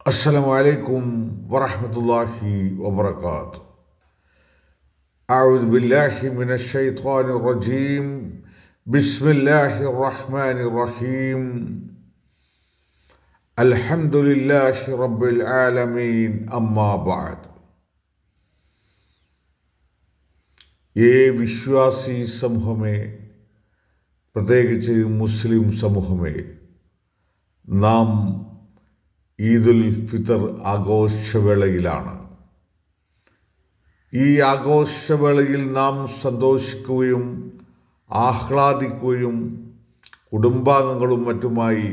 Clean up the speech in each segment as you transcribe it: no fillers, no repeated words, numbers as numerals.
السلام عليكم ورحمة الله وبركاته. أعوذ بالله من الشيطان الرجيم. بسم الله الرحمن الرحيم. الحمد لله رب العالمين. أما بعد. വിശ്വാസി സമൂഹമേ, പ്രത്യേകിച്ച് മുസ്ലിം സമൂഹമേ, നാം ഈദുൽ ഫിത്തർ ആഘോഷവേളയിലാണ്. ഈ ആഘോഷവേളയിൽ നാം സന്തോഷിക്കുകയും ആഹ്ലാദിക്കുകയും കുടുംബാംഗങ്ങളും മറ്റുമായി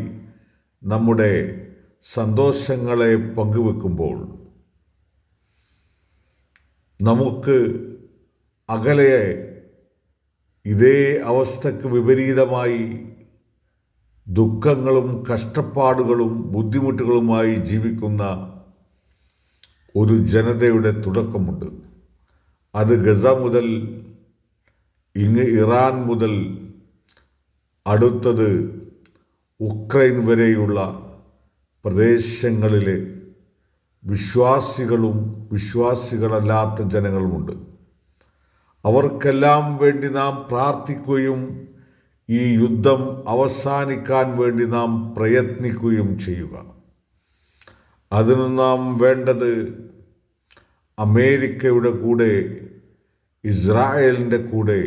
നമ്മുടെ സന്തോഷങ്ങളെ പങ്കുവെക്കുമ്പോൾ നമുക്ക് അകലെ ഇതേ അവസ്ഥക്ക് വിപരീതമായി ദുഃഖങ്ങളും കഷ്ടപ്പാടുകളും ബുദ്ധിമുട്ടുകളുമായി ജീവിക്കുന്ന ഒരു ജനതയുടെ തുടക്കമുണ്ട്. അത് ഗസ മുതൽ ഇറാൻ മുതൽ അടുത്തത് ഉക്രൈൻ വരെയുള്ള പ്രദേശങ്ങളിലെ വിശ്വാസികളും വിശ്വാസികളല്ലാത്ത ജനങ്ങളുമുണ്ട്. അവർക്കെല്ലാം വേണ്ടി നാം പ്രാർത്ഥിക്കുകയും ഈ യുദ്ധം അവസാനിക്കാൻ വേണ്ടി നാം പ്രയത്നിക്കുകയും ചെയ്യുക. അതിന് നാം വേണ്ടത് അമേരിക്കയുടെ കൂടെ ഇസ്രായേലിൻ്റെ കൂടെ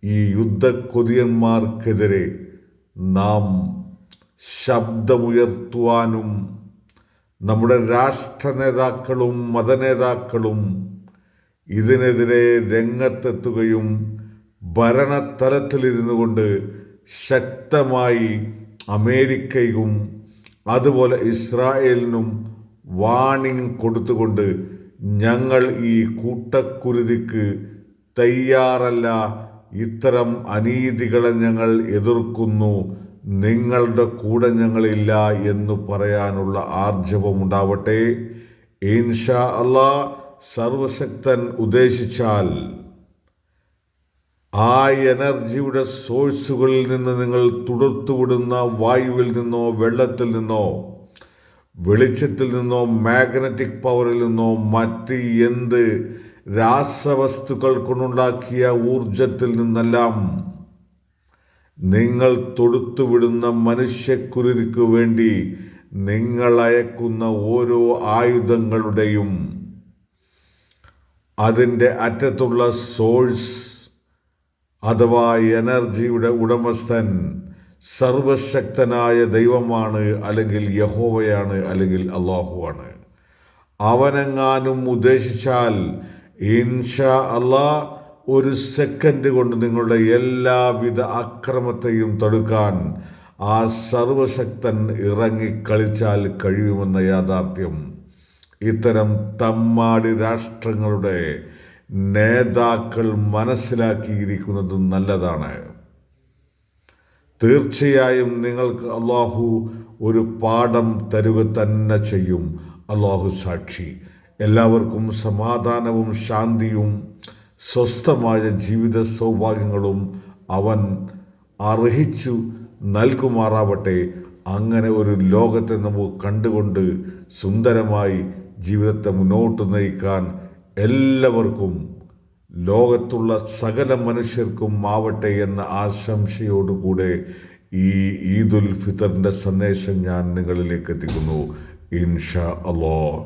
ഈ യുദ്ധക്കൊതിയന്മാർക്കെതിരെ നാം ശബ്ദമുയർത്തുവാനും നമ്മുടെ രാഷ്ട്ര നേതാക്കളും മതനേതാക്കളും ഇതിനെതിരെ രംഗത്തെത്തുകയും ഭരണതലത്തിലിരുന്നു കൊണ്ട് ശക്തമായി അമേരിക്കയും അതുപോലെ ഇസ്രായേലിനും വാണിംഗ് കൊടുത്തുകൊണ്ട് ഞങ്ങൾ ഈ കൂട്ടക്കുരുതിക്ക് തയ്യാറല്ല, ഇത്തരം അനീതികളെ ഞങ്ങൾ എതിർക്കുന്നു, നിങ്ങളുടെ കൂടെ ഞങ്ങളില്ല എന്ന് പറയാനുള്ള ആർജവമുണ്ടാവട്ടെ. ഇൻഷാ അല്ലാഹ് സർവശക്തൻ ഉദ്ദേശിച്ചാൽ ആ എനർജിയുടെ സോഴ്സുകളിൽ നിന്ന് നിങ്ങൾ തുടുത്തുവിടുന്ന വായുവിൽ നിന്നോ വെള്ളത്തിൽ നിന്നോ വെളിച്ചത്തിൽ നിന്നോ മാഗ്നറ്റിക് പവറിൽ നിന്നോ മറ്റ് എന്ത് രാസവസ്തുക്കൾ കൊണ്ടുണ്ടാക്കിയ ഊർജത്തിൽ നിന്നെല്ലാം നിങ്ങൾ തൊടുത്തുവിടുന്ന മനുഷ്യക്കുരുതിക്ക് വേണ്ടി നിങ്ങൾ അയക്കുന്ന ഓരോ ആയുധങ്ങളുടെയും അതിൻ്റെ അറ്റത്തുള്ള സോഴ്സ് അഥവാ എനർജിയുടെ ഉടമസ്ഥൻ സർവശക്തനായ ദൈവമാണ്, അല്ലെങ്കിൽ യഹോവയാണ്, അല്ലെങ്കിൽ അള്ളാഹുവാണ്. അവനെങ്ങാനും ഉദ്ദേശിച്ചാൽ ഇൻഷാ അല്ലാഹ് ഒരു സെക്കൻഡ് കൊണ്ട് നിങ്ങളുടെ എല്ലാവിധ അക്രമത്തെയും തടുക്കാൻ ആ സർവശക്തൻ ഇറങ്ങിക്കളിച്ചാൽ കഴിയുമെന്ന യാഥാർത്ഥ്യം ഇത്തരം തമ്മാടി രാഷ്ട്രങ്ങളുടെ നേതാക്കൾ മനസ്സിലാക്കിയിരിക്കുന്നത് നല്ലതാണ്. തീർച്ചയായും നിങ്ങൾക്ക് അള്ളാഹു ഒരു പാഠം തരുക തന്നെ ചെയ്യും. അള്ളാഹു സാക്ഷി. എല്ലാവർക്കും സമാധാനവും ശാന്തിയും സ്വസ്ഥമായ ജീവിത സൗഭാഗ്യങ്ങളും അവൻ അർഹിച്ചു നൽകുമാറാവട്ടെ. അങ്ങനെ ഒരു ലോകത്തെ നമുക്ക് കണ്ടുകൊണ്ട് സുന്ദരമായി ജീവിതത്തെ മുന്നോട്ട് നയിക്കാൻ എല്ലാവർക്കും, ലോകത്തുള്ള സകല മനുഷ്യർക്കും ആവട്ടെ എന്ന ആശംസയോടുകൂടെ ഈ ഈദുൽ ഫിത്തറിൻ്റെ സന്ദേശം ഞാൻ നിങ്ങളിലേക്ക് എത്തിക്കുന്നു. ഇൻഷാ അല്ലാഹ്.